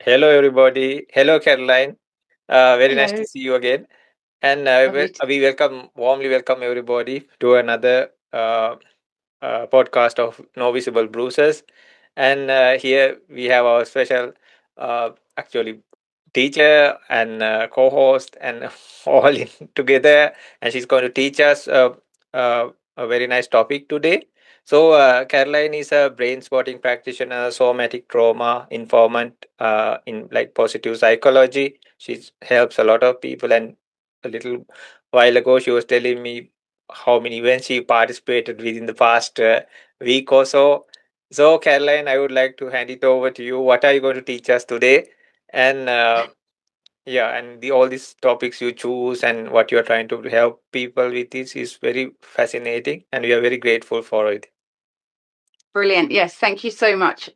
Hello, everybody. Hello, Caroline. Very nice to Hello, see you again. And lovely to. we warmly welcome everybody to another podcast of No Visible Bruises. And here we have our special, actually, teacher and co-host and all in together. And she's going to teach us a very nice topic today. So, Caroline is a brain spotting practitioner, somatic trauma informant in like positive psychology. She helps a lot of people. And a little while ago, she was telling me how many events she participated within the past week or so. So, Caroline, I would like to hand it over to you. What are you going to teach us today? And yeah, and all these topics you choose and what you are trying to help people with this is very fascinating, and we are very grateful for it. Brilliant. Yes, thank you so much,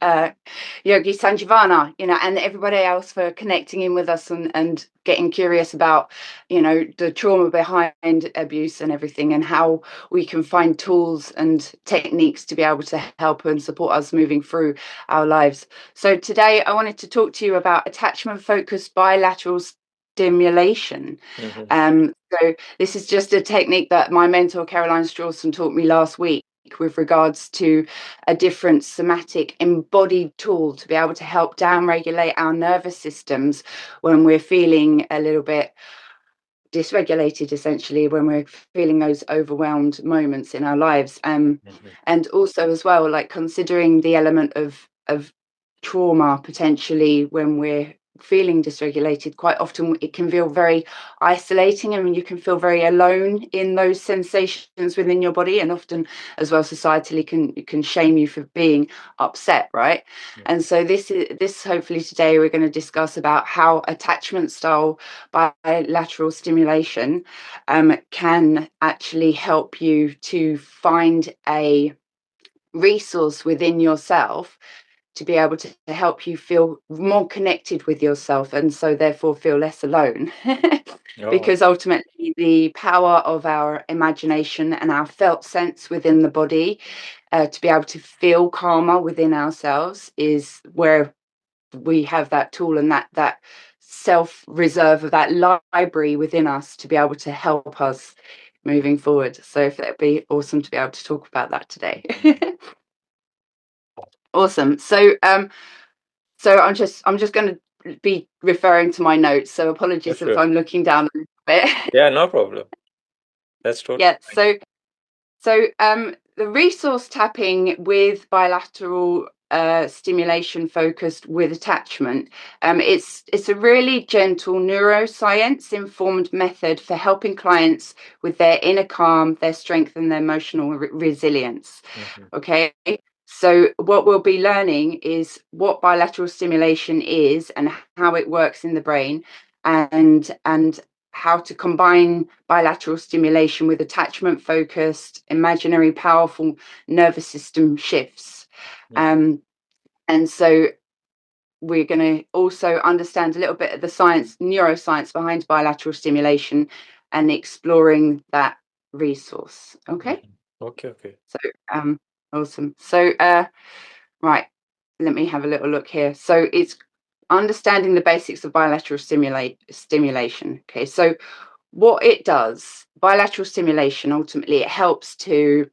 Yogi Sanjivana, and everybody else for connecting in with us and getting curious about, the trauma behind abuse and everything, and how we can find tools and techniques to be able to help and support us moving through our lives. So today I wanted to talk to you about attachment-focused bilateral stimulation. Mm-hmm. So this is just a technique that my mentor Caroline Strawson taught me last week with regards to a different somatic embodied tool to be able to help downregulate our nervous systems when we're feeling a little bit dysregulated, essentially, when we're feeling those overwhelmed moments in our lives. Mm-hmm. And also as well, like considering the element of trauma potentially when we're feeling dysregulated. Quite often it can feel very isolating. I mean, you can feel very alone in those sensations within your body, and often as well societally can shame you for being upset, right? And so this hopefully today we're going to discuss about how attachment style bilateral stimulation can actually help you to find a resource within yourself to be able to help you feel more connected with yourself, and so therefore feel less alone. Oh. Because ultimately the power of our imagination and our felt sense within the body, to be able to feel calmer within ourselves, is where we have that tool and that self reserve of that library within us to be able to help us moving forward. So if that'd be awesome to be able to talk about that today. Awesome. So I'm just going to be referring to my notes. So For apologies if sure. I'm looking down a little bit. Yeah, no problem. That's totally Yeah. fine. So the resource tapping with bilateral stimulation focused with attachment. It's a really gentle neuroscience informed method for helping clients with their inner calm, their strength, and their emotional resilience. Mm-hmm. Okay. So what we'll be learning is what bilateral stimulation is and how it works in the brain, and how to combine bilateral stimulation with attachment focused, imaginary, powerful nervous system shifts. Mm-hmm. Um, and so we're going to also understand a little bit of the neuroscience behind bilateral stimulation and exploring that resource. Okay. Mm-hmm. Okay, okay. So, awesome. So, right, let me have a little look here. So it's understanding the basics of bilateral stimulation. Okay, so what it does, bilateral stimulation, ultimately, it helps to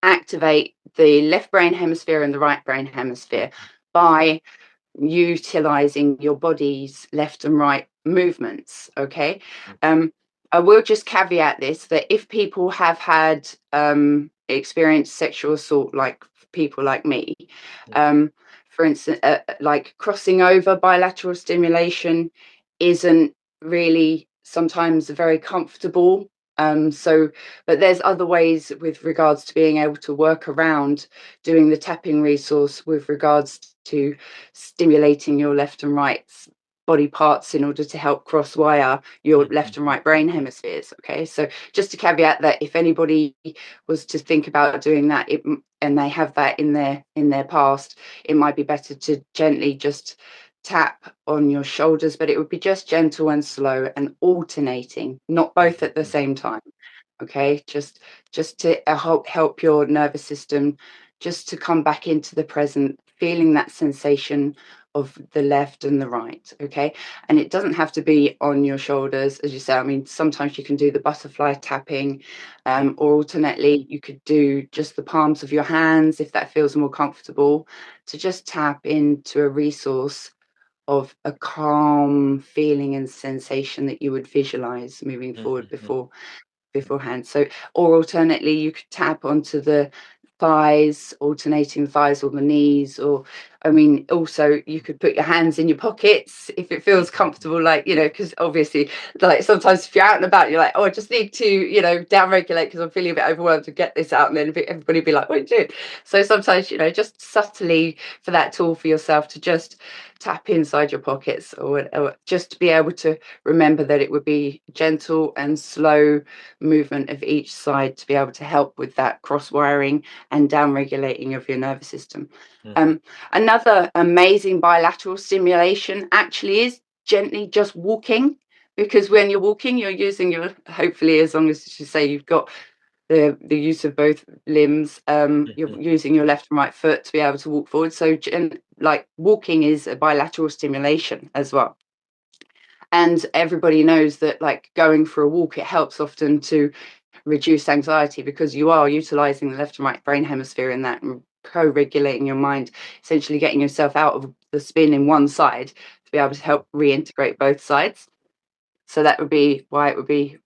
activate the left brain hemisphere and the right brain hemisphere by utilizing your body's left and right movements. Okay. I will just caveat this that if people have had experienced sexual assault, like people like me, um, for instance, like crossing over bilateral stimulation isn't really sometimes very comfortable. But there's other ways with regards to being able to work around doing the tapping resource with regards to stimulating your left and right body parts in order to help cross wire your left and right brain hemispheres. Okay, so just to caveat that if anybody was to think about doing that, and they have that in their past, it might be better to gently just tap on your shoulders, but it would be just gentle and slow and alternating, not both at the same time. Okay, just to help your nervous system just to come back into the present, feeling that sensation of the left and the right. Okay, and it doesn't have to be on your shoulders, as you say. I mean, sometimes you can do the butterfly tapping, or alternately you could do just the palms of your hands if that feels more comfortable, to just tap into a resource of a calm feeling and sensation that you would visualize moving forward beforehand. So, or alternately, you could tap onto the thighs, alternating thighs or the knees, or I mean, also you could put your hands in your pockets if it feels comfortable, like, you know, because obviously, like sometimes if you're out and about, you're like, oh, I just need to, you know, down regulate because I'm feeling a bit overwhelmed to get this out, and then everybody be like, what are you doing? So sometimes, you know, just subtly for that tool for yourself to just tap inside your pockets, or just to be able to remember that it would be gentle and slow movement of each side to be able to help with that cross wiring and down regulating of your nervous system. Another amazing bilateral stimulation actually is gently just walking, because when you're walking, you're using your, hopefully, as long as you say you've got the use of both limbs, you're using your left and right foot to be able to walk forward. So like walking is a bilateral stimulation as well. And everybody knows that, like, going for a walk, it helps often to reduce anxiety because you are utilizing the left and right brain hemisphere in that, and co-regulating your mind, essentially getting yourself out of the spin in one side to be able to help reintegrate both sides. So that would be why it would be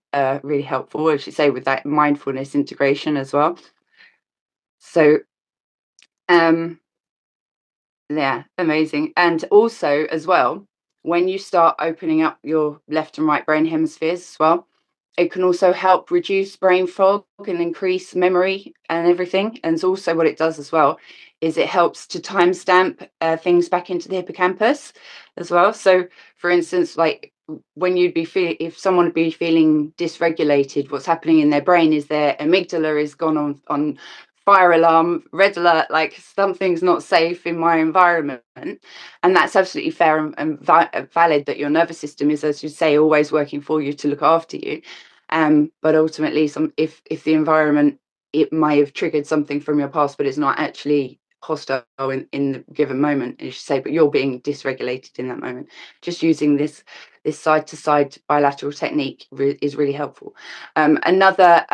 really helpful, as you say, with that mindfulness integration as well. So yeah, amazing. And also as well, when you start opening up your left and right brain hemispheres as well, it can also help reduce brain fog and increase memory and everything. And also what it does as well is it helps to timestamp things back into the hippocampus as well. So for instance, like when you'd be feeling, if someone would be feeling dysregulated, what's happening in their brain is their amygdala is gone on fire alarm, red alert, like something's not safe in my environment. And that's absolutely fair and valid, that your nervous system is, as you say, always working for you to look after you. But ultimately, if the environment, it may have triggered something from your past, but it's not actually hostile in the given moment, as you say, but you're being dysregulated in that moment. Just using this side to side bilateral technique is really helpful. Another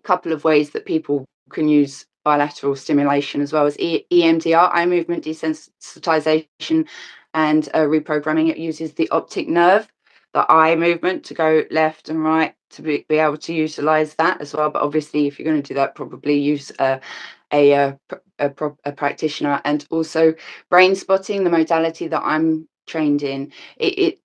couple of ways that people can use bilateral stimulation as well as EMDR, eye movement desensitization, and reprogramming. It uses the optic nerve, the eye movement, to go left and right, to be able to utilize that as well. But obviously, if you're going to do that, probably use a practitioner. And also brain spotting, the modality that I'm trained in, it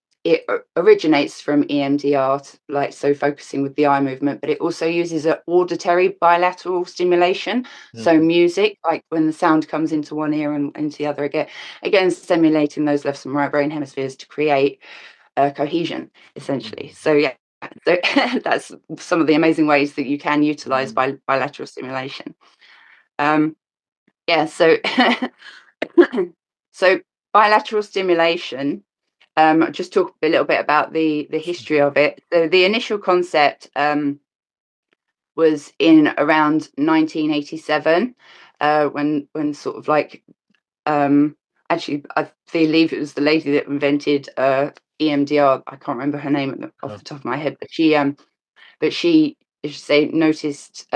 originates from EMDR, like, so focusing with the eye movement, but it also uses an auditory bilateral stimulation. So music, like when the sound comes into one ear and into the other, again stimulating those left and right brain hemispheres to create cohesion, essentially. So yeah, so that's some of the amazing ways that you can utilize bilateral stimulation. Yeah, so so bilateral stimulation. Just talk a little bit about the history of it. So the initial concept was in around 1987, when sort of like, actually I believe it was the lady that invented EMDR. I can't remember her name off the top of my head, but she as you say, noticed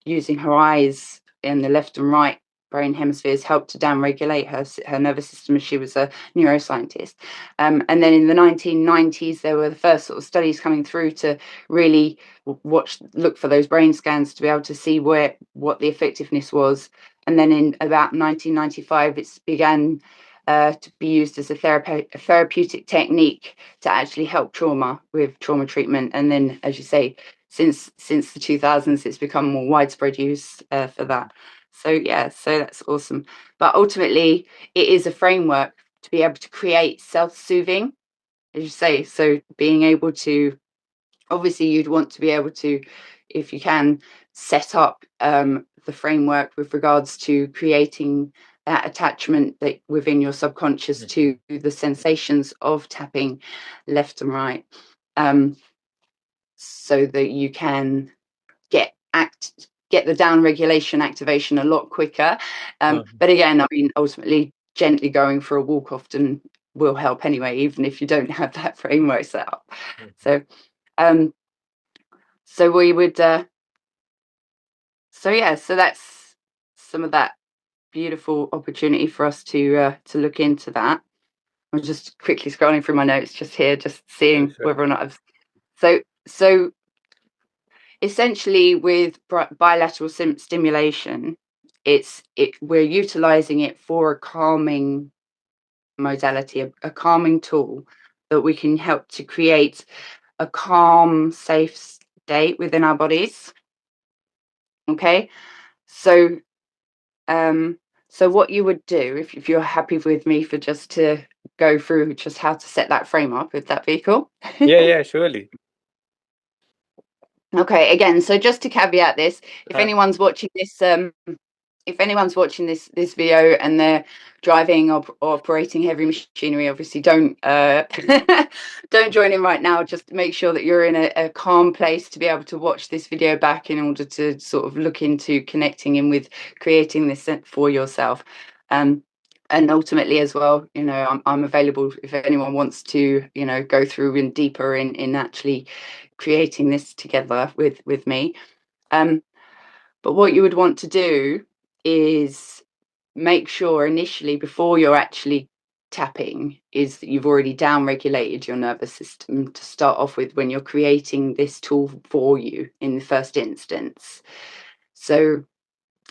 using her eyes in the left and right brain hemispheres helped to downregulate her nervous system, as she was a neuroscientist. And then in the 1990s, there were the first sort of studies coming through to really look for those brain scans to be able to see what the effectiveness was. And then in about 1995, it began to be used as a therapeutic technique to actually help with trauma treatment. And then, as you say, since the 2000s, it's become more widespread use for that. So yeah, so that's awesome. But ultimately, it is a framework to be able to create self-soothing, as you say. So being able to, obviously, you'd want to be able to, if you can, set up the framework with regards to creating that attachment that within your subconscious to the sensations of tapping left and right, so that you can get the down regulation activation a lot quicker. But again, I mean, ultimately, gently going for a walk often will help anyway, even if you don't have that framework set up. So so we would so yeah, so that's some of that beautiful opportunity for us to look into that. I'm just quickly scrolling through my notes just here, just seeing Sure. whether or not I've so essentially with bilateral stimulation, we're utilizing it for a calming modality, a calming tool that we can help to create a calm, safe state within our bodies. Okay, so so what you would do if you're happy with me for just to go through just how to set that frame up, would that be cool? Yeah, surely. Okay, again, so just to caveat this, if Uh, anyone's watching this this video and they're driving or operating heavy machinery, obviously don't don't join in right now. Just make sure that you're in a calm place to be able to watch this video back in order to sort of look into connecting in with creating this for yourself. And ultimately as well, you know, I'm available if anyone wants to, you know, go through and deeper in actually creating this together with me. But what you would want to do is make sure initially, before you're actually tapping, is that you've already down regulated your nervous system to start off with when you're creating this tool for you in the first instance. So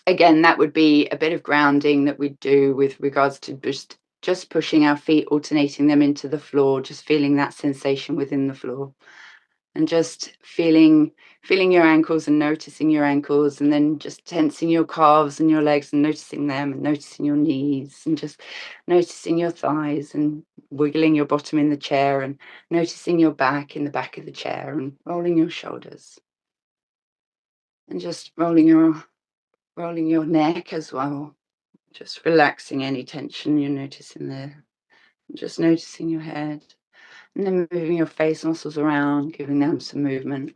again, that would be a bit of grounding that we do with regards to just pushing our feet, alternating them into the floor, just feeling that sensation within the floor, and just feeling your ankles and noticing your ankles, and then just tensing your calves and your legs and noticing them, and noticing your knees, and just noticing your thighs, and wiggling your bottom in the chair, and noticing your back in the back of the chair, and rolling your shoulders, and just rolling your neck as well, just relaxing any tension you're noticing there, just noticing your head, and then moving your face muscles around, giving them some movement.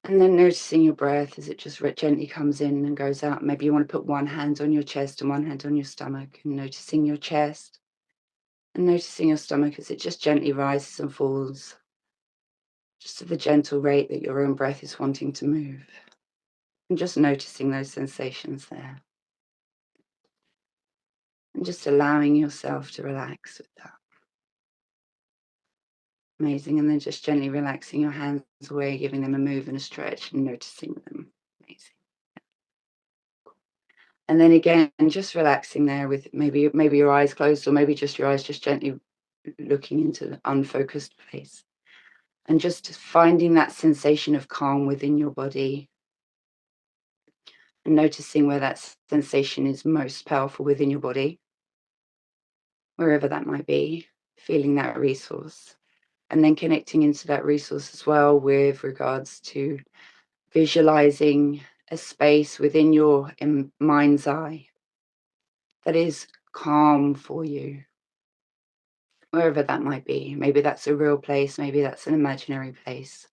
And then noticing your breath as it just gently comes in and goes out. Maybe you want to put one hand on your chest and one hand on your stomach, and noticing your chest and noticing your stomach as it just gently rises and falls, just at the gentle rate that your own breath is wanting to move. And just noticing those sensations there. And just allowing yourself to relax with that. Amazing. And then just gently relaxing your hands away, giving them a move and a stretch, and noticing them. Amazing. And then again, just relaxing there with maybe your eyes closed, or maybe just your eyes just gently looking into the unfocused place. And just finding that sensation of calm within your body. And noticing where that sensation is most powerful within your body. Wherever that might be, feeling that resource. And then connecting into that resource as well with regards to visualizing a space within your mind's eye that is calm for you, wherever that might be. Maybe that's a real place, maybe that's an imaginary place.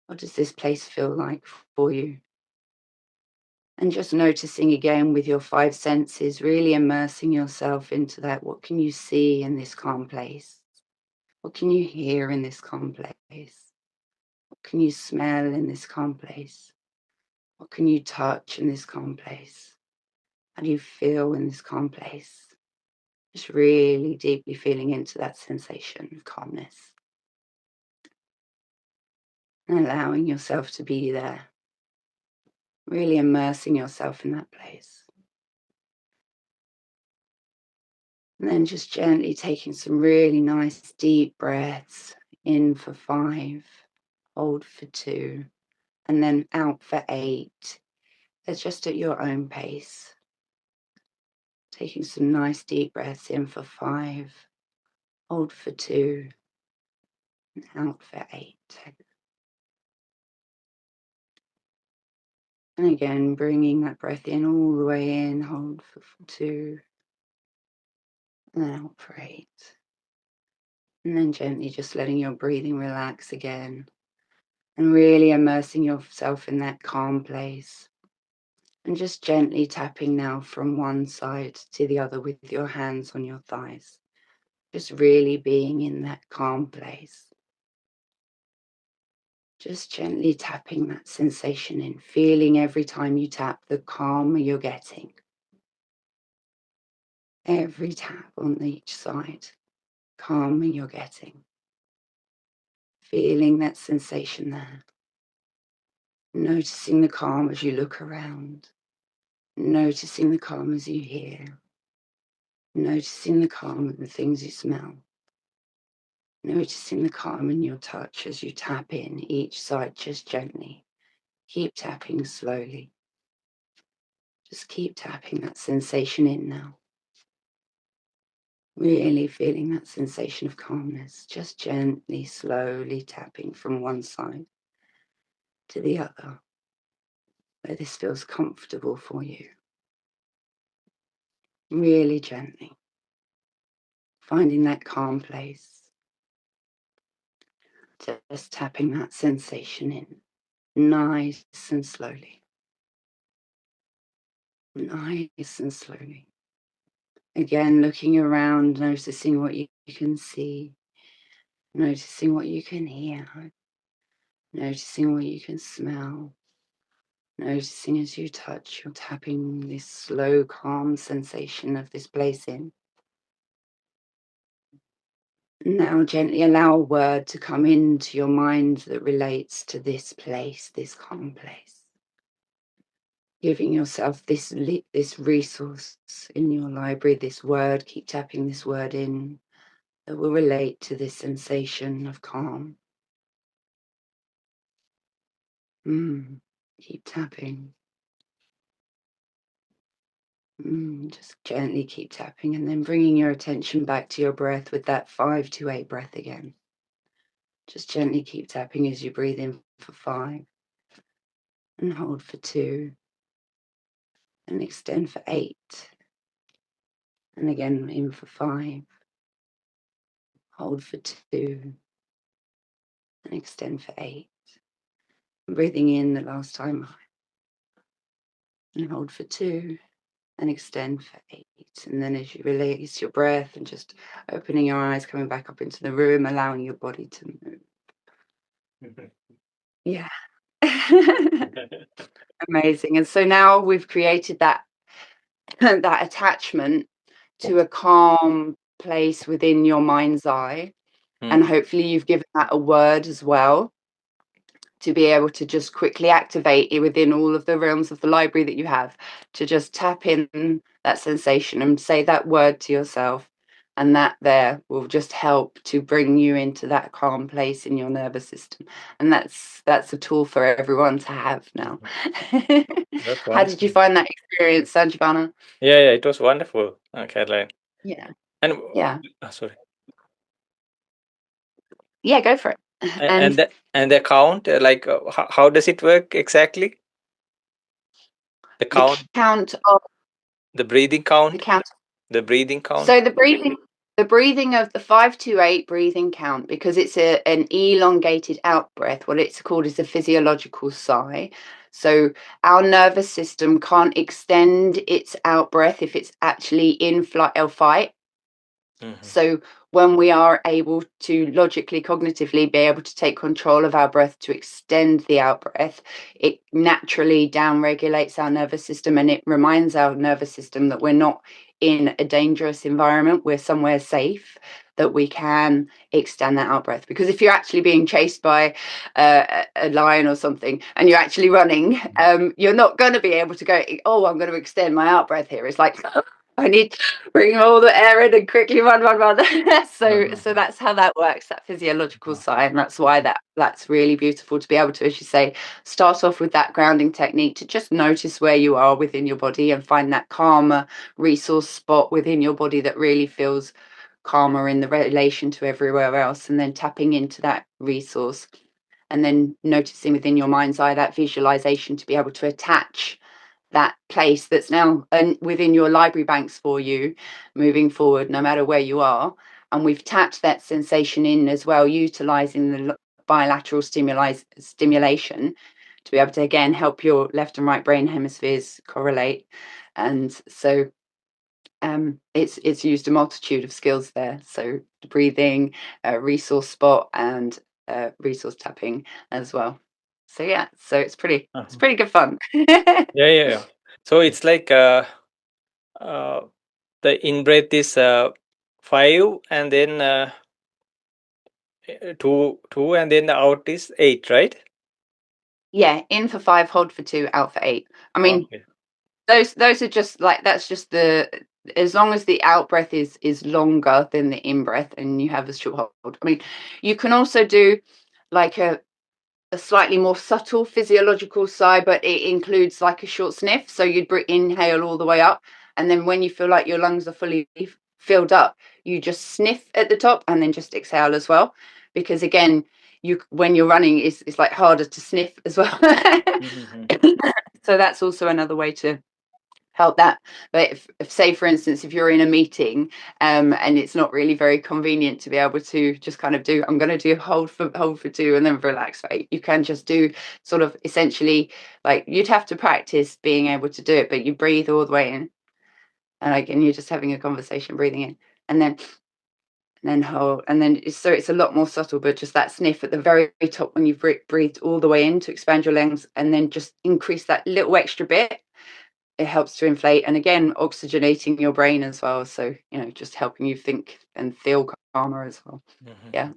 What does this place feel like for you? And just noticing again with your five senses, really immersing yourself into that. What can you see in this calm place? What can you hear in this calm place? What can you smell in this calm place? What can you touch in this calm place? How do you feel in this calm place? Just really deeply feeling into that sensation of calmness. And allowing yourself to be there. Really immersing yourself in that place. And then just gently taking some really nice deep breaths in for 5, hold for 2, and then out for 8. It's just at your own pace. Taking some nice deep breaths in for 5, hold for 2, and out for 8. And again, bringing that breath in all the way in, hold for 2, and out for 8. And then gently just letting your breathing relax again, and really immersing yourself in that calm place. And just gently tapping now from one side to the other with your hands on your thighs. Just really being in that calm place. Just gently tapping that sensation in, feeling every time you tap the calm you're getting. Every tap on each side, calm you're getting. Feeling that sensation there. Noticing the calm as you look around. Noticing the calm as you hear. Noticing the calm in the things you smell. Noticing the calm in your touch as you tap in each side just gently. Keep tapping slowly. Just keep tapping that sensation in now. Really feeling that sensation of calmness. Just gently, slowly tapping from one side to the other, where this feels comfortable for you. Really gently. Finding that calm place. Just tapping that sensation in. Nice and slowly. Nice and slowly. Again, looking around, noticing what you can see, noticing what you can hear, noticing what you can smell, noticing as you touch, you're tapping this slow, calm sensation of this place in. Now gently allow a word to come into your mind that relates to this place, this calm place. Giving yourself this resource in your library, this word, keep tapping this word in that will relate to this sensation of calm. Keep tapping. Just gently keep tapping and then bringing your attention back to your breath with that 5 to 8 breath again. Just gently keep tapping as you breathe in for 5 and hold for 2 and extend for 8. And again, in for 5, hold for 2 and extend for 8. Breathing in the last time and hold for 2 and extend for 8. And then as you release your breath and just opening your eyes, coming back up into the room, allowing your body to move. Yeah. Amazing. And so now we've created that that attachment to a calm place within your mind's eye. And hopefully you've given that a word as well, to be able to just quickly activate it within all of the realms of the library that you have, to just tap in that sensation and say that word to yourself. And that there will just help to bring you into that calm place in your nervous system. And that's a tool for everyone to have now. How did you find that experience, Sanjivana? Yeah, it was wonderful, Caroline. Yeah. And Yeah. sorry. Yeah, go for it. And the count, like how does it work exactly? The count, the breathing count, the breathing count. So the breathing of the 5 to 8 breathing count, because it's an elongated out breath. What it's called is a physiological sigh. So our nervous system can't extend its out breath if it's actually in flight or fight. So when we are able to logically, cognitively be able to take control of our breath to extend the out breath, it naturally downregulates our nervous system, and it reminds our nervous system that we're not in a dangerous environment, we're somewhere safe, that we can extend that out breath. Because if you're actually being chased by a lion or something and you're actually running, you're not going to be able to go, oh, I'm going to extend my out breath here. It's like, I need to bring all the air in and quickly run. So that's how that works, that physiological sign. That's why that's really beautiful to be able to, as you say, start off with that grounding technique, to just notice where you are within your body and find that calmer resource spot within your body that really feels calmer in the relation to everywhere else, and then tapping into that resource and then noticing within your mind's eye that visualization to be able to attach that place that's now within your library banks for you moving forward, no matter where you are. And we've tapped that sensation in as well, utilizing the bilateral stimulation to be able to again help your left and right brain hemispheres correlate. And so it's used a multitude of skills there. So breathing, resource spot, and resource tapping as well. So yeah, so it's pretty good fun. Yeah, yeah, yeah. So it's like the in breath is 5, and then two, and then the out is 8, right? Yeah, in for 5, hold for 2, out for 8. I mean, Okay. those are just like, that's just the, as long as the out breath is longer than the in breath and you have a short hold. I mean, you can also do like a slightly more subtle physiological side, but it includes like a short sniff. So you'd inhale all the way up, and then when you feel like your lungs are fully filled up, you just sniff at the top and then just exhale as well. Because again, when you're running, it's like harder to sniff as well. Mm-hmm. So that's also another way to help that. But if say for instance, if you're in a meeting and it's not really very convenient to be able to just kind of do, I'm going to do hold for 2 and then relax for 8, you can just do sort of essentially, like, you'd have to practice being able to do it, but you breathe all the way in, and again you're just having a conversation, breathing in and then hold, and then so it's a lot more subtle, but just that sniff at the very top when you've breathed all the way in to expand your lungs, and then just increase that little extra bit. It helps to inflate, and again oxygenating your brain as well, so just helping you think and feel calmer as well. Mm-hmm. Yeah.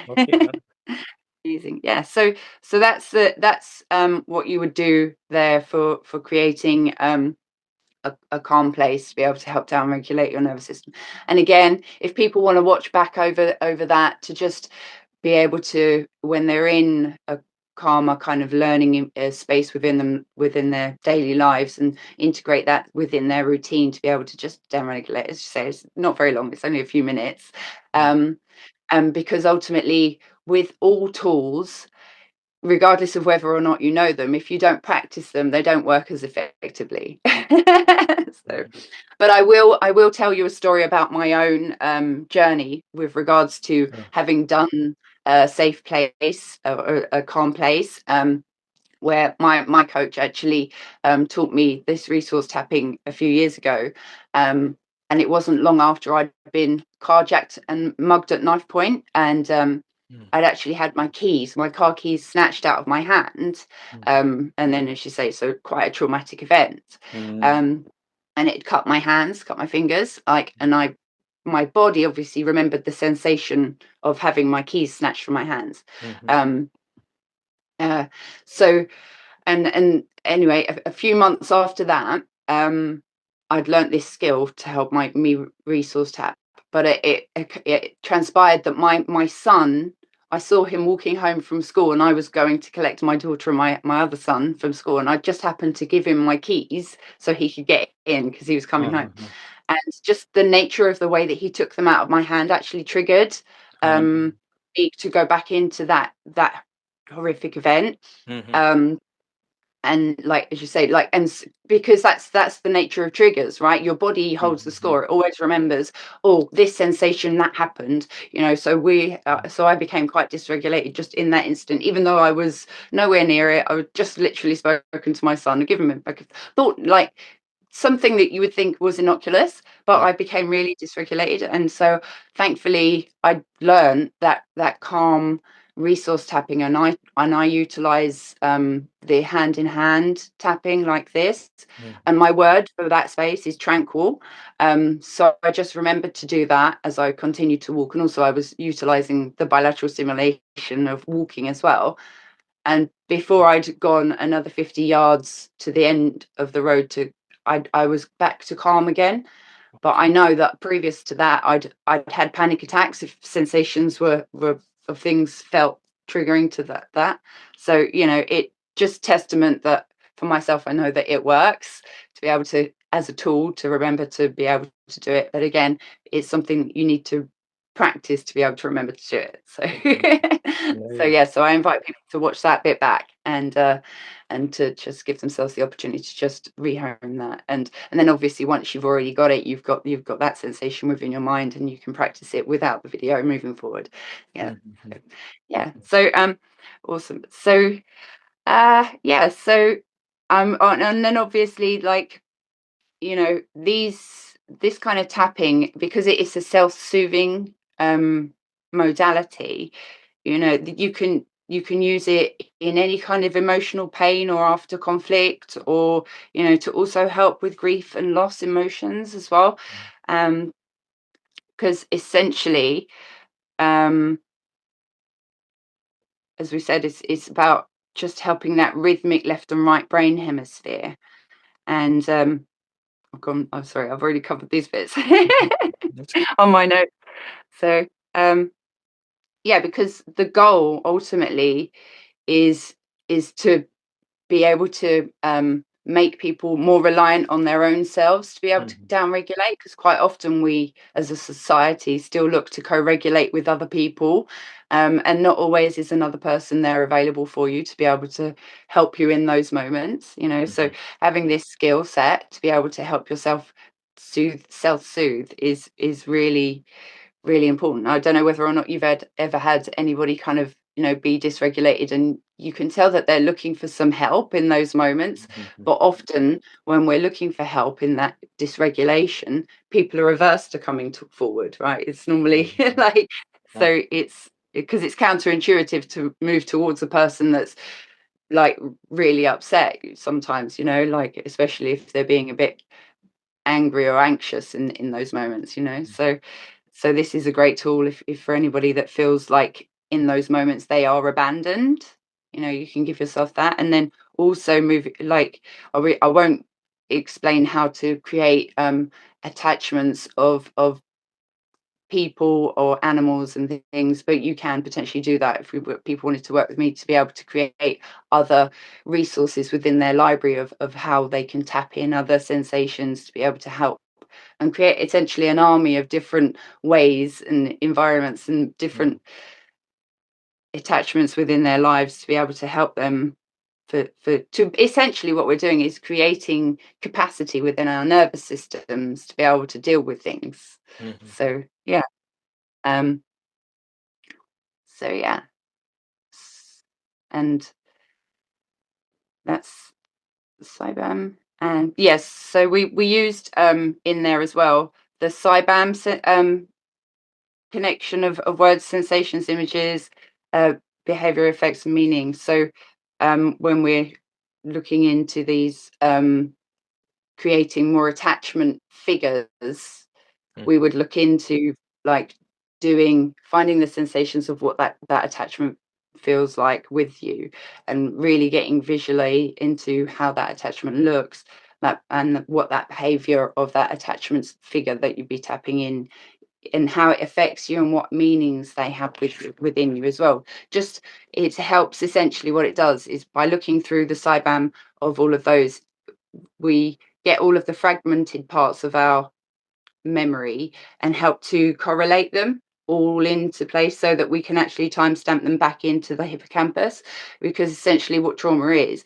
Okay. Amazing. Yeah, so that's what you would do there for creating a calm place to be able to help down regulate your nervous system. And again, if people want to watch back over that, to just be able to, when they're in a calmer kind of learning space within their daily lives, and integrate that within their routine to be able to just downregulate. As you say, it's not very long, it's only a few minutes. And because ultimately with all tools, regardless of whether or not you know them, if you don't practice them, they don't work as effectively. So, but I will tell you a story about my own journey with regards to having done a safe place, a calm place, where my coach actually taught me this resource tapping a few years ago. And it wasn't long after I'd been carjacked and mugged at knife point, and I'd actually had my car keys snatched out of my hand. And then, as you say, so quite a traumatic event. And it cut my hands, cut my fingers, and my body obviously remembered the sensation of having my keys snatched from my hands. Um, so, and anyway, a few months after that, I'd learnt this skill to help me resource tap. But it transpired that my son, I saw him walking home from school, and I was going to collect my daughter and my other son from school, and I just happened to give him my keys so he could get in because he was coming home. And just the nature of the way that he took them out of my hand actually triggered me to go back into that horrific event. And like, as you say, like, and because that's the nature of triggers, right? Your body holds the score. It always remembers, oh, this sensation that happened, so I became quite dysregulated just in that instant, even though I was nowhere near it. I was just literally spoken to my son and given him, like, thought like something that you would think was innocuous, but I became really dysregulated. And so thankfully I learned that calm resource tapping, and I utilize the hand in hand tapping like this. And my word for that space is tranquil. So I just remembered to do that as I continued to walk, and also I was utilizing the bilateral stimulation of walking as well. And before I'd gone another 50 yards to the end of the road, I was back to calm again. But I know that previous to that, I'd had panic attacks if sensations were of things felt triggering to that. So it just testament that for myself, I know that it works to be able to, as a tool, to remember to be able to do it. But again, it's something you need to practice to be able to remember to do it. So so I invite people to watch that bit back, and to just give themselves the opportunity to just rehome that, and then obviously once you've already got it, you've got that sensation within your mind, and you can practice it without the video moving forward. So awesome. So Yeah, so and then obviously, like, you know, this kind of tapping, because it is a self-soothing modality, you know, you can use it in any kind of emotional pain or after conflict, or, you know, to also help with grief and loss emotions as well. Because essentially, um as we said, it's about just helping that rhythmic left and right brain hemisphere. And I'm sorry, I've already covered these bits That's on my note. So yeah, because the goal ultimately is to be able to make people more reliant on their own selves to be able to mhm, downregulate, because quite often we as a society still look to co-regulate with other people, and not always is another person there available for you to be able to help you in those moments, you know. So mhm, having this skill set to be able to help yourself self-soothe is really really important. I don't know whether or not you've ever had anybody kind of, you know, be dysregulated, and you can tell that they're looking for some help in those moments. mhm, But often when we're looking for help in that dysregulation, people are averse to coming forward, right? It's normally mhm, like, yeah, so it's because it's counterintuitive to move towards a person that's like really upset sometimes, you know, like especially if they're being a bit angry or anxious in those moments, you know. So this is a great tool if for anybody that feels like in those moments they are abandoned, you know, you can give yourself that. And then also move, like, I won't explain how to create attachments of people or animals and things, but you can potentially do that if people wanted to work with me to be able to create other resources within their library of how they can tap in other sensations to be able to help and create essentially an army of different ways and environments and mhm, different attachments within their lives to be able to help them for to essentially what we're doing is creating capacity within our nervous systems to be able to deal with things. mhm, So yeah, um so yeah, and that's Cybam. And yes, so we used in there as well the Cybam connection of words, sensations, images, behavior, effects, and meaning. So when we're looking into these, creating more attachment figures, we mhm, would look into like finding the sensations of what that attachment feels like with you, and really getting visually into how that attachment looks, that and what that behavior of that attachment figure that you'd be tapping in, and how it affects you and what meanings they have within you as well. Just, it helps, essentially what it does is by looking through the cybam of all of those, we get all of the fragmented parts of our memory and help to correlate them all into place so that we can actually timestamp them back into the hippocampus. Because essentially what trauma is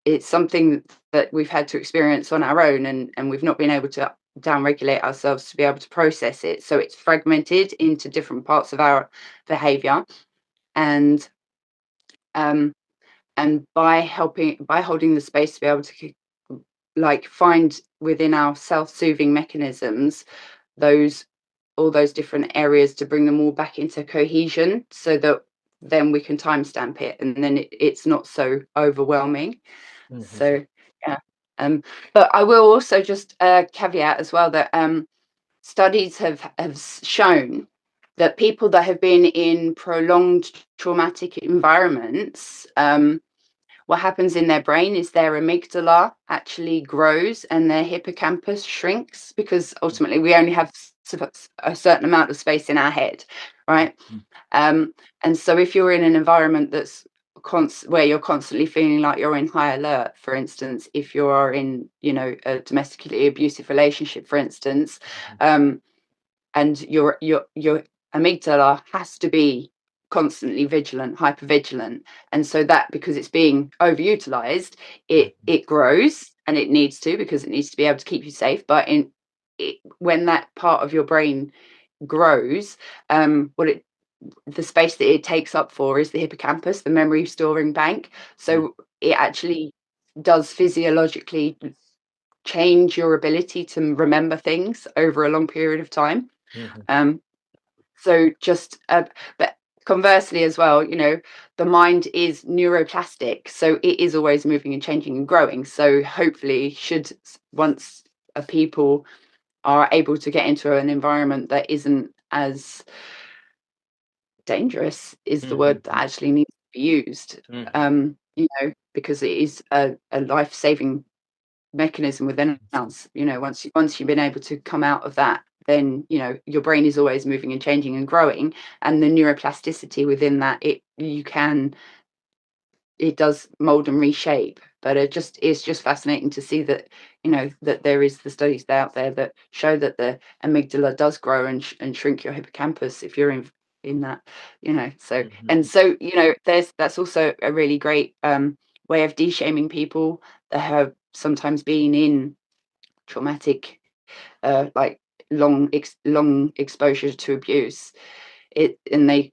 it's something that we've had to experience on our own, and we've not been able to downregulate ourselves to be able to process it, so it's fragmented into different parts of our behavior. And um by holding the space to be able to like find within our self-soothing mechanisms those all those different areas, to bring them all back into cohesion so that then we can timestamp it, and then it's not so overwhelming. mhm, So yeah, um, but I will also just caveat as well that studies have shown that people that have been in prolonged traumatic environments, what happens in their brain is their amygdala actually grows and their hippocampus shrinks, because ultimately we only have a certain amount of space in our head, right? mhm, Um, and so if you're in an environment that's where you're constantly feeling like you're in high alert, for instance, if you are in, you know, a domestically abusive relationship, for instance, mhm, um, and your amygdala has to be constantly vigilant, hyper vigilant, and so that, because it's being overutilized, mhm, it grows, and it needs to, because it needs to be able to keep you safe. But when that part of your brain grows, what it the space that it takes up for is the hippocampus, the memory storing bank. So it actually does physiologically change your ability to remember things over a long period of time. So just but conversely as well, the mind is neuroplastic, so it is always moving and changing and growing. So hopefully, once a people are able to get into an environment that isn't as dangerous, is the word that actually needs to be used, because it is a life-saving mechanism within us. Once you've been able to come out of that, then your brain is always moving and changing and growing, and the neuroplasticity within that, it does mold and reshape. But it's just fascinating to see that that there is the studies out there that show that the amygdala does grow and shrink your hippocampus if you're in that, so that's also a really great way of de-shaming people that have sometimes been in traumatic, like long exposure to abuse.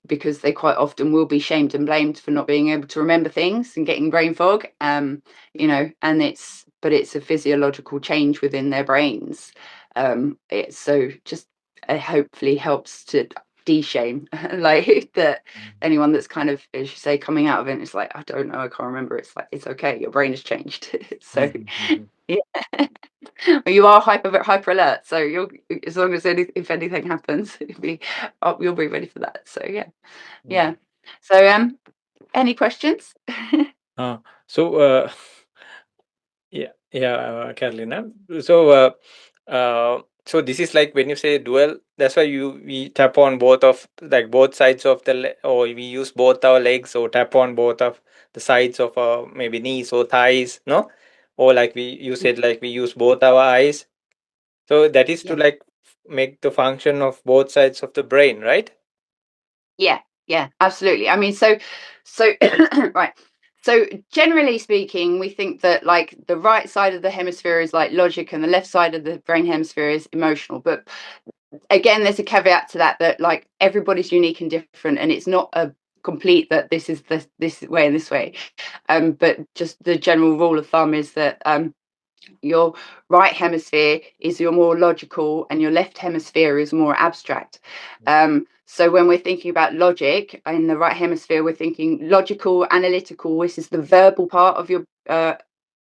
Because they quite often will be shamed and blamed for not being able to remember things and getting brain fog, and it's a physiological change within their brains. It hopefully helps to de-shame like that. Anyone that's kind of, as you say, coming out of it, it's like, I don't know, I can't remember, it's like, it's okay, your brain has changed. So yeah. You are hyper alert, so you'll, as long as if anything happens, you'll be ready for that. So yeah. So any questions? So Carolina. So this is like when you say dual. That's why we tap on both sides of or we use both our legs, or tap on both of the sides of our maybe knees or thighs, no? Or like you said, like we use both our eyes. So that is to Yeah. like make the function of both sides of the brain, right? Yeah, absolutely. I mean, so right. So generally speaking, we think that like the right side of the hemisphere is like logic and the left side of the brain hemisphere is emotional. But again, there's a caveat to that like everybody's unique and different, and it's not a complete that this is this way and this way. But just the general rule of thumb is that your right hemisphere is your more logical and your left hemisphere is more abstract. So when we're thinking about logic in the right hemisphere, we're thinking logical, analytical. This is the verbal part of your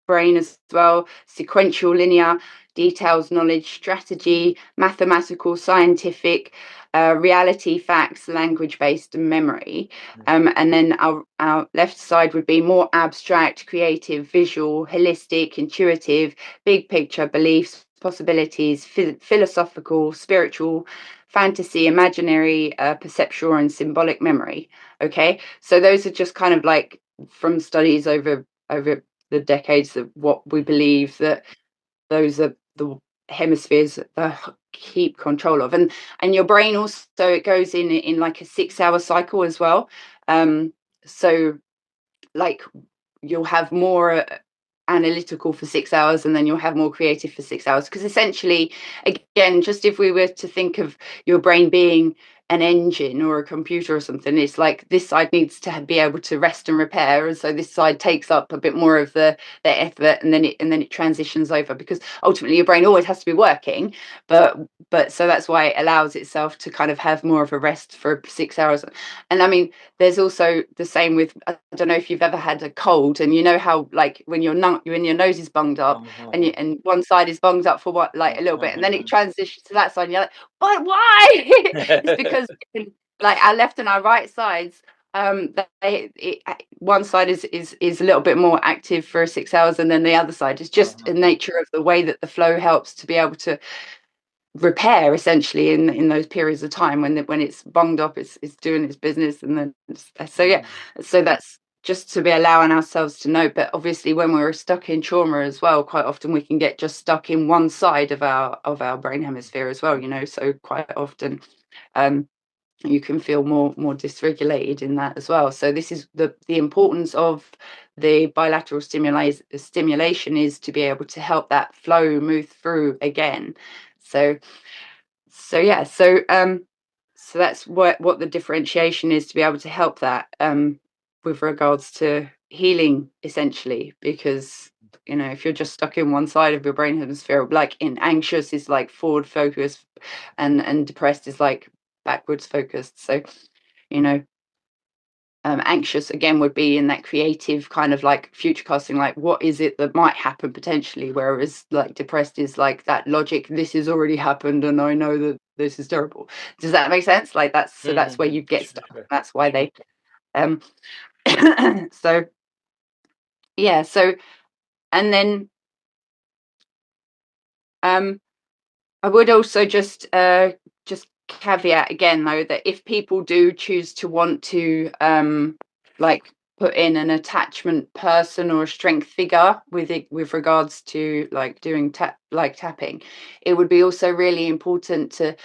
brain as well. Sequential, linear, details, knowledge, strategy, mathematical, scientific, reality, facts, language-based, and memory. And then our left side would be more abstract, creative, visual, holistic, intuitive, big picture, beliefs, possibilities, philosophical, spiritual, fantasy, imaginary, perceptual, and symbolic memory. Okay, so those are just kind of like from studies over the decades of what we believe that those are the hemispheres that keep control of. And your brain also, it goes in like a 6-hour cycle as well. So like you'll have more analytical for 6 hours, and then you'll have more creative for 6 hours, because essentially, again, just if we were to think of your brain being an engine or a computer or something, it's like this side needs to be able to rest and repair, and so this side takes up a bit more of the effort, and then it transitions over, because ultimately your brain always has to be working, but so that's why it allows itself to kind of have more of a rest for 6 hours. And I mean, there's also the same with, I don't know if you've ever had a cold, and you know how like when your nose is bunged up, and one side is bunged up for what, like a little bit, and then it transitions to that side, and you're like, but why? It's because like our left and our right sides, one side is a little bit more active for 6 hours, and then the other side is just the nature of the way that the flow helps to be able to repair essentially in those periods of time when it's bunged up, it's doing its business. And then so that's just to be allowing ourselves to know. But obviously when we're stuck in trauma as well, quite often we can get just stuck in one side of our brain hemisphere as well, so quite often you can feel more dysregulated in that as well. So this is the importance of the bilateral stimulation, is to be able to help that flow move through again. So So that's what the differentiation is, to be able to help that with regards to healing, essentially, because if you're just stuck in one side of your brain hemisphere, like in anxious is like forward focused, and depressed is like backwards focused. So anxious again would be in that creative kind of like future casting, like what is it that might happen potentially, whereas like depressed is like that logic, this has already happened and I know that this is terrible. Does that make sense? Like that's where you get Sure, stuck. sure. That's why they um so yeah, so and then I would also just caveat again, though, that if people do choose to want to like put in an attachment person or a strength figure with regards to like doing tapping, it would be also really important to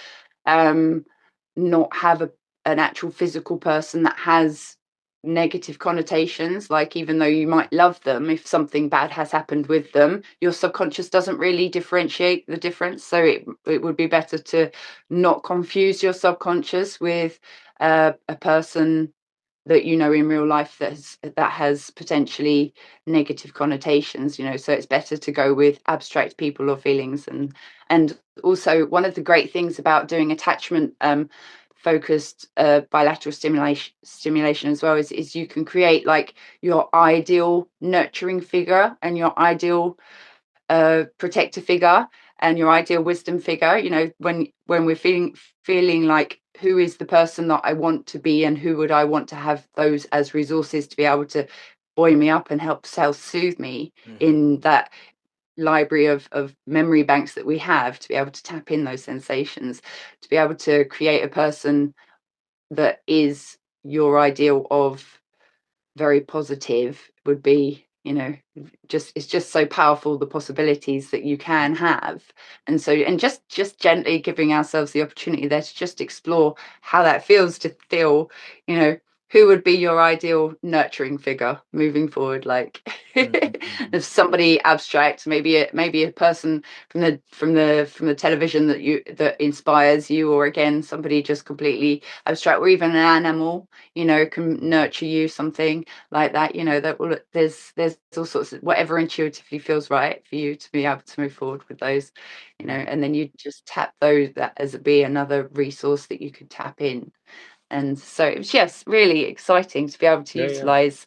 not have an actual physical person that has negative connotations. Like, even though you might love them, if something bad has happened with them, your subconscious doesn't really differentiate the difference. So it would be better to not confuse your subconscious with a person that in real life that has potentially negative connotations. So it's better to go with abstract people or feelings. And also, one of the great things about doing attachment focused bilateral stimulation as well is you can create like your ideal nurturing figure and your ideal protector figure and your ideal wisdom figure. When we're feeling like, who is the person that I want to be, and who would I want to have those as resources to be able to buoy me up and help self-soothe me in that library of memory banks that we have, to be able to tap in those sensations, to be able to create a person that is your ideal of very positive, would be it's just so powerful, the possibilities that you can have. And so, and just gently giving ourselves the opportunity there to just explore how that feels, to feel who would be your ideal nurturing figure moving forward. Like, if somebody abstract, maybe a person from the television that inspires you, or again somebody just completely abstract, or even an animal can nurture you, something like that. That will, there's all sorts of, whatever intuitively feels right for you to be able to move forward with those. And then you just tap those, that as be another resource that you could tap in. And so it was just really exciting to be able to utilize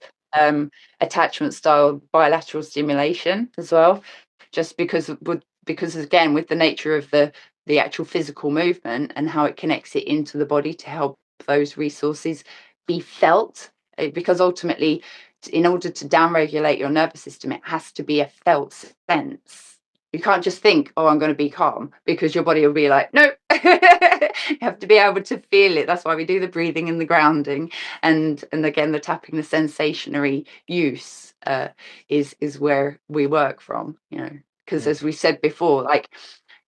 attachment style bilateral stimulation as well, just because again, with the nature of the actual physical movement and how it connects it into the body to help those resources be felt. Because ultimately, in order to downregulate your nervous system, it has to be a felt sense. You can't just think, oh, I'm going to be calm, because your body will be like, no. You have to be able to feel it. That's why we do the breathing and the grounding, and again the tapping, the sensationary use is where we work from. Because as we said before, like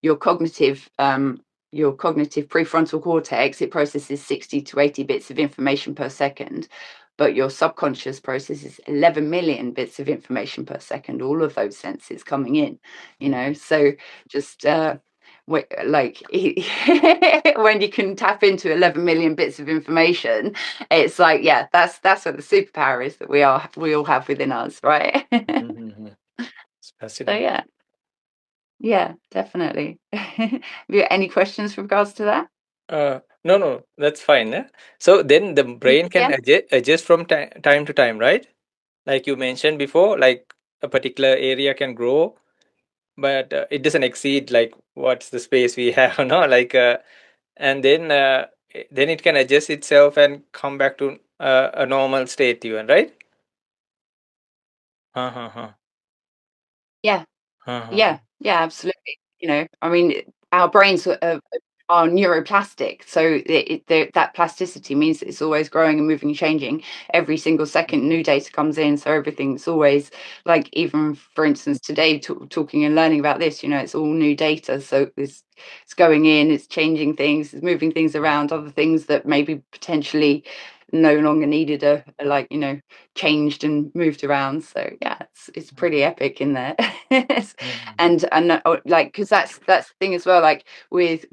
your cognitive prefrontal cortex, it processes 60 to 80 bits of information per second, but your subconscious processes 11 million bits of information per second, all of those senses coming in. So just like when you can tap into 11 million bits of information, it's like, yeah, that's what the superpower is that we all have within us, right? It's So fascinating. yeah, definitely. Have you got any questions with regards to that? No, that's fine. So then the brain can Yeah. adjust from time to time, right? Like you mentioned before, like a particular area can grow, but it doesn't exceed like what's the space we have, no? Like, and then it can adjust itself and come back to a normal state, even, right? Uh huh. Uh Yeah. huh. Yeah, absolutely. I mean, our brains are neuroplastic, so that plasticity means that it's always growing and moving and changing. Every single second, new data comes in, so everything's always like, even for instance, today, talking and learning about this, it's all new data, so it's going in, it's changing things, it's moving things around, other things that maybe potentially no longer needed like changed and moved around. So yeah, it's pretty epic in there. And like, because that's the thing as well, like with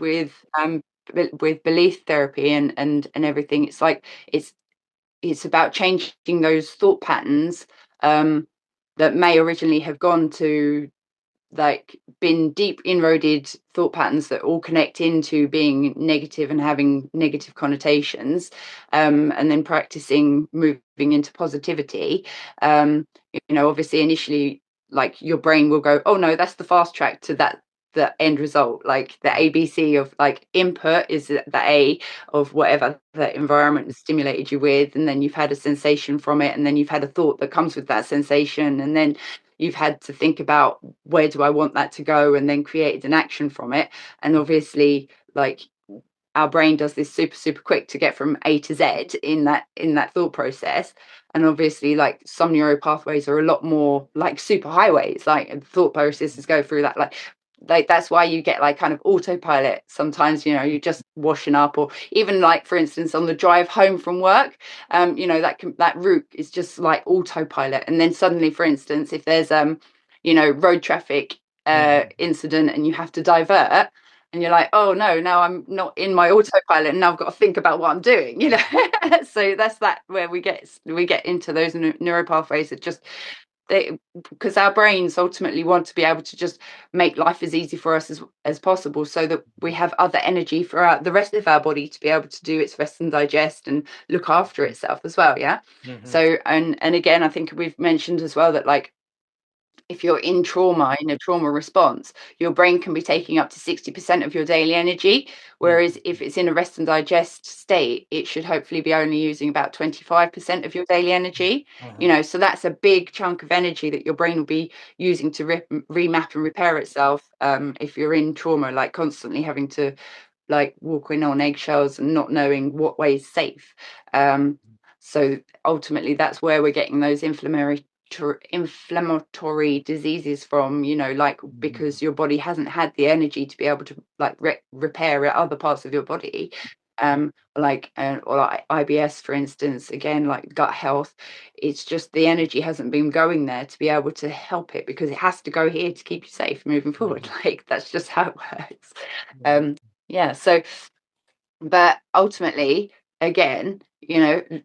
belief therapy and everything, it's like it's about changing those thought patterns that may originally have gone to like been deep inroaded thought patterns that all connect into being negative and having negative connotations, and then practicing moving into positivity. Obviously initially, like, your brain will go, oh no, that's the fast track to that the end result, like the ABC of like input is the A of whatever the environment has stimulated you with, and then you've had a sensation from it, and then you've had a thought that comes with that sensation, and then you've had to think about where do I want that to go, and then created an action from it. And obviously, like, our brain does this super quick to get from A to Z in that thought process. And obviously, like, some neural pathways are a lot more like super highways, like thought processes go through that, like that's why you get like kind of autopilot sometimes. You're just washing up, or even like, for instance, on the drive home from work, that route is just like autopilot. And then suddenly, for instance, if there's road traffic incident and you have to divert, and you're like, oh no, now I'm not in my autopilot, and now I've got to think about what I'm doing. So that's where we get into those neural pathways that just, because our brains ultimately want to be able to just make life as easy for us as possible, so that we have other energy for the rest of our body to be able to do its rest and digest and look after itself as well. So, and again, I think we've mentioned as well that, like, if you're in a trauma response, your brain can be taking up to 60% of your daily energy. Whereas if it's in a rest and digest state, it should hopefully be only using about 25% of your daily energy. So that's a big chunk of energy that your brain will be using to remap and repair itself. If you're in trauma, like constantly having to like walking on eggshells and not knowing what way is safe. So ultimately, that's where we're getting those inflammatory diseases from, like, because your body hasn't had the energy to be able to like repair other parts of your body, or like IBS, for instance, again, like gut health. It's just the energy hasn't been going there to be able to help it, because it has to go here to keep you safe moving forward. Like, that's just how it works. So, but ultimately, again,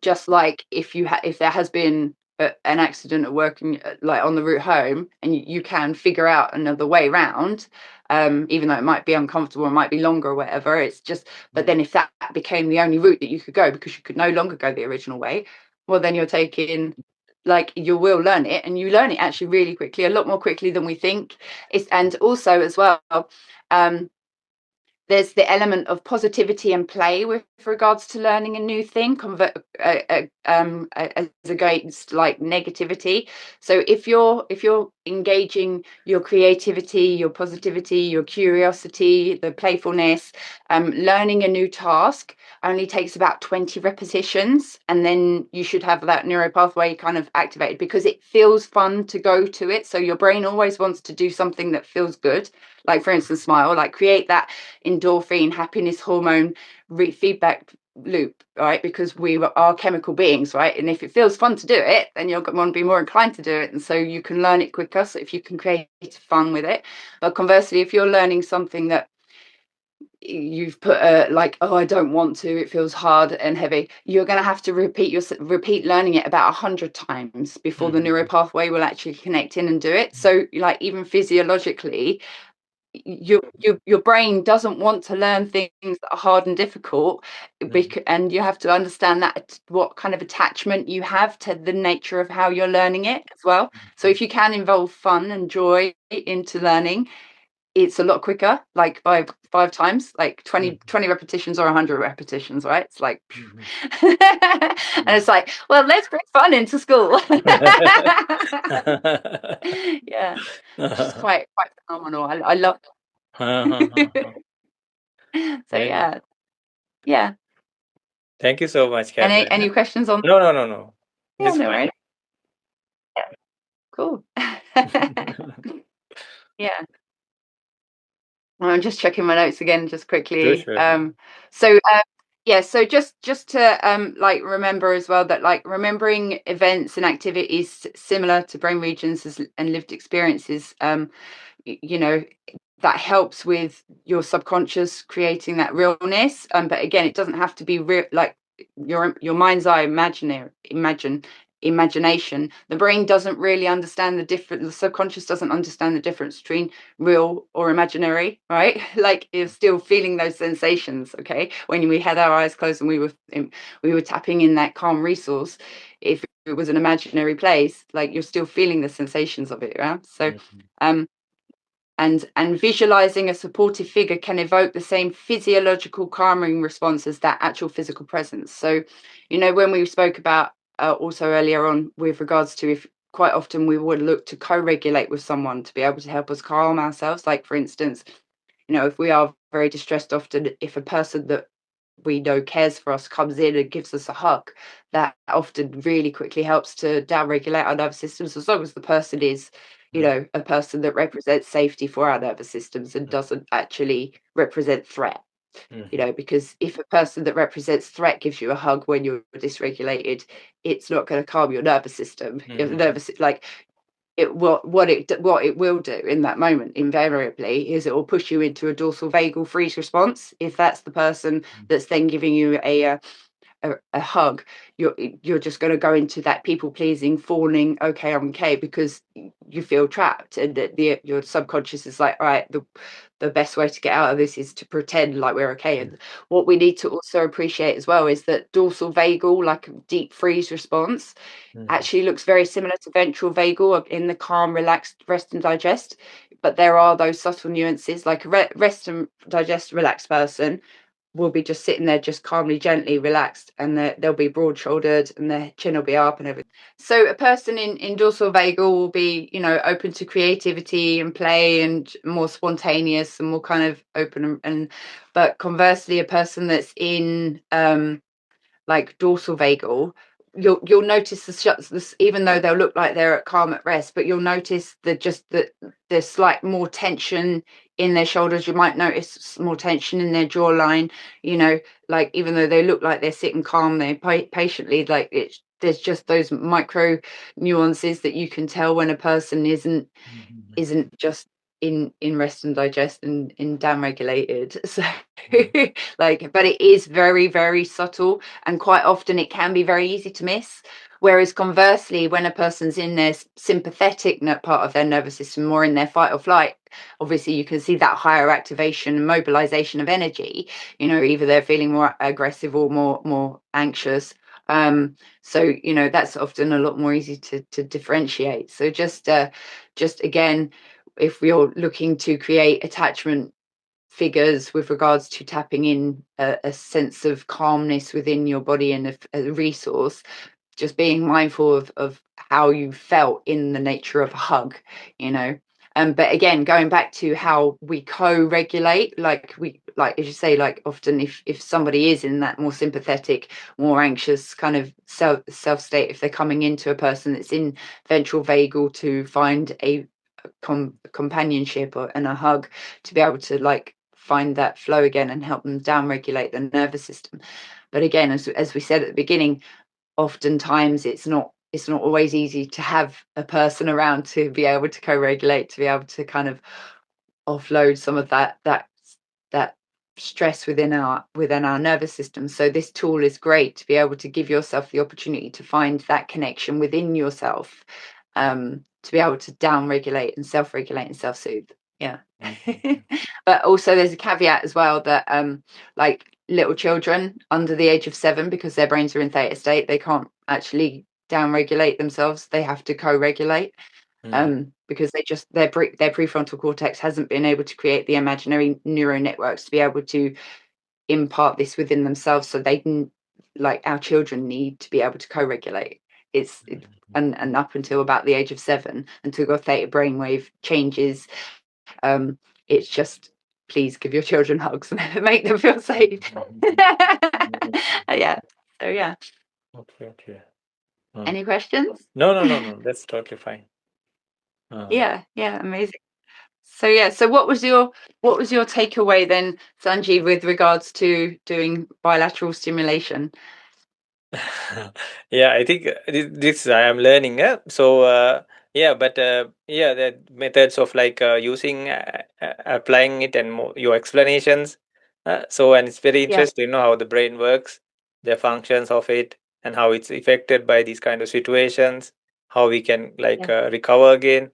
just like if there has been an accident at work, and like on the route home, and you can figure out another way round, even though it might be uncomfortable, it might be longer or whatever, it's just, but then if that became the only route that you could go because you could no longer go the original way, well, then you're taking, like, you will learn it, and you learn it actually really quickly, a lot more quickly than we think. And also as well, there's the element of positivity and play with regards to learning a new thing, as against like negativity. So if you're engaging your creativity, your positivity, your curiosity, the playfulness, learning a new task only takes about 20 repetitions, and then you should have that neural pathway kind of activated, because it feels fun to go to it. So your brain always wants to do something that feels good, like, for instance, smile, like create that endorphin happiness hormone feedback loop, right? Because we are chemical beings, right? And if it feels fun to do it, then you're going to be more inclined to do it, and so you can learn it quicker. So if you can create fun with it. But conversely, if you're learning something that you've put like, oh, I don't want to, it feels hard and heavy, you're going to have to repeat learning it about 100 times before the neural pathway will actually connect in and do it. So, like, even physiologically, your brain doesn't want to learn things that are hard and difficult, and you have to understand that what kind of attachment you have to the nature of how you're learning it as well. So if you can involve fun and joy into learning, it's a lot quicker, like five times, like 20 repetitions or 100 repetitions, right? It's like and it's like, well, let's bring fun into school. Yeah, which is quite phenomenal. I love it. So yeah. Thank you so much, Caroline. Any questions on? No. Yeah, It's no fine. worries. Yeah, cool. Yeah, I'm just checking my notes again, just quickly. Sure. So yeah, so just to like remember as well that, like, remembering events and activities similar to brain regions and lived experiences, you know, that helps with your subconscious creating that realness. But again, it doesn't have to be real, like your mind's eye imagination. The brain doesn't really understand the difference. The subconscious doesn't understand the difference between real or imaginary, right? Like, you're still feeling those sensations. Okay, when we had our eyes closed and we were tapping in that calm resource, if it was an imaginary place, like, you're still feeling the sensations of it. Yeah. So and visualizing a supportive figure can evoke the same physiological calming response as that actual physical presence. So, when we spoke about also earlier on with regards to, if quite often we would look to co-regulate with someone to be able to help us calm ourselves. Like, for instance, if we are very distressed, often if a person that we know cares for us comes in and gives us a hug, that often really quickly helps to downregulate our nervous systems, as long as the person is a person that represents safety for our nervous systems and doesn't actually represent threat. Because if a person that represents threat gives you a hug when you're dysregulated, it's not going to calm your nervous system. If the nervous, like, what it will do in that moment invariably is it will push you into a dorsal vagal freeze response. If that's the person that's then giving you a hug, you're just going to go into that people pleasing, fawning, okay, I'm okay, because you feel trapped, and your subconscious is like, all right, the best way to get out of this is to pretend like we're okay. And what we need to also appreciate as well is that dorsal vagal, like a deep freeze response, actually looks very similar to ventral vagal in the calm, relaxed, rest and digest. But there are those subtle nuances. Like a rest and digest relaxed person will be just sitting there, just calmly, gently relaxed, and they'll be broad shouldered and their chin will be up and everything. So a person in dorsal vagal will be, open to creativity and play and more spontaneous and more kind of open. But conversely, a person that's in like dorsal vagal, you'll notice the even though they'll look like they're at calm at rest, but you'll notice the slight more tension in their shoulders. You might notice more tension in their jawline. Like, even though they look like they're sitting calm, they're patiently, like, there's just those micro nuances that you can tell when a person isn't just in rest and digest and in down regulated. So like, but it is very, very subtle, and quite often it can be very easy to miss. Whereas conversely, when a person's in their sympathetic part of their nervous system, more in their fight or flight, obviously you can see that higher activation and mobilization of energy. Either they're feeling more aggressive or more anxious. So that's often a lot more easy to differentiate. So just again, if you're looking to create attachment figures with regards to tapping in a sense of calmness within your body and a resource, just being mindful of how you felt in the nature of a hug. But again, going back to how we co-regulate, like as you say, like, often if somebody is in that more sympathetic, more anxious kind of self state, if they're coming into a person that's in ventral vagal to find a companionship and a hug, to be able to, like, find that flow again and help them down regulate the nervous system. But again, as we said at the beginning, oftentimes it's not always easy to have a person around to be able to co-regulate, to be able to kind of offload some of that stress within our nervous system. So this tool is great to be able to give yourself the opportunity to find that connection within yourself, to be able to down regulate and self-regulate and self-soothe. Yeah. But also there's a caveat as well that like little children under the age of 7, because their brains are in theta state, they can't actually down regulate themselves. They have to co-regulate. Because their prefrontal cortex hasn't been able to create the imaginary neural networks to be able to impart this within themselves. So they can, like, our children need to be able to co-regulate. And up until about the age of 7, until your theta brainwave changes, it's just, please give your children hugs and make them feel safe. Yeah. So yeah. Okay. Any questions? No. That's totally fine. Yeah, amazing. So yeah, so what was your takeaway then, Sanjeev, with regards to doing bilateral stimulation? Yeah, I think this I am learning. So Yeah, but yeah, the methods of like using applying it and your explanations. So, and it's very Yeah, interesting, how the brain works, the functions of it, and how it's affected by these kind of situations. How we can like yeah, recover again,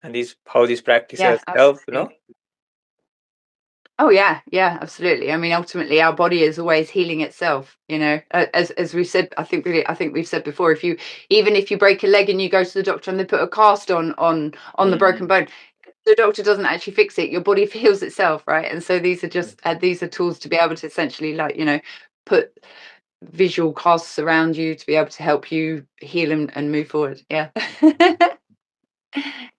and these how these yeah, practices help. absolutely. Oh yeah, yeah, absolutely. I mean, ultimately, our body is always healing itself. As we said, I think we've said before. Even if you break a leg and you go to the doctor and they put a cast on the broken Mm. bone, the doctor doesn't actually fix it. Your body heals itself, right? And so these are just these are tools to be able to essentially, like, put visual casts around you to be able to help you heal and move forward. Yeah.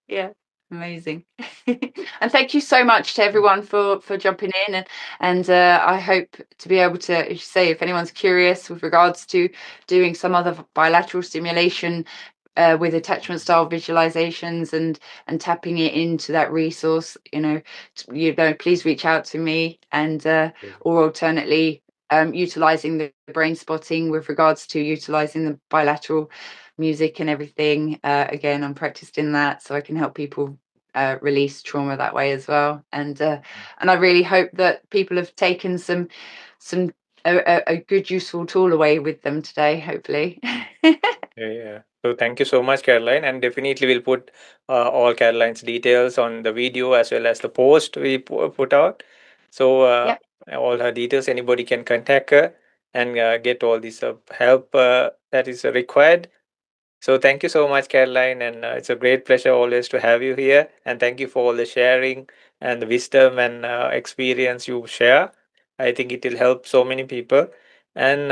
Yeah, amazing. And thank you so much to everyone for jumping in, and I hope to be able to, as you say, if anyone's curious with regards to doing some other bilateral stimulation with attachment style visualizations and tapping it into that resource, please reach out to me, and or alternately utilizing the brain spotting with regards to utilizing the bilateral music and everything. Again, I'm practiced in that, so I can help people release trauma that way as well. And I really hope that people have taken some a good useful tool away with them today. Hopefully. Yeah. So thank you so much, Caroline, and definitely we'll put all Caroline's details on the video as well as the post we put out. So Yep, all her details, anybody can contact her and get all this help that is required. So thank you so much, Caroline, and it's a great pleasure always to have you here. And thank you for all the sharing and the wisdom and experience you share. I think it will help so many people. And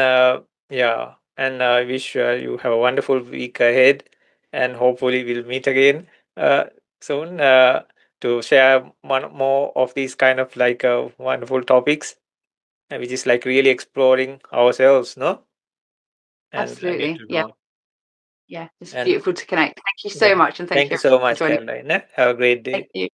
yeah, and I wish you have a wonderful week ahead. And hopefully we'll meet again soon to share one more of these kind of like wonderful topics, which is like really exploring ourselves, no? And get absolutely. to Yeah, know. yeah. It's And beautiful to connect. Thank you so yeah. much, and thank Thank you you so for much, joining. Caroline. Have a great Thank day. you.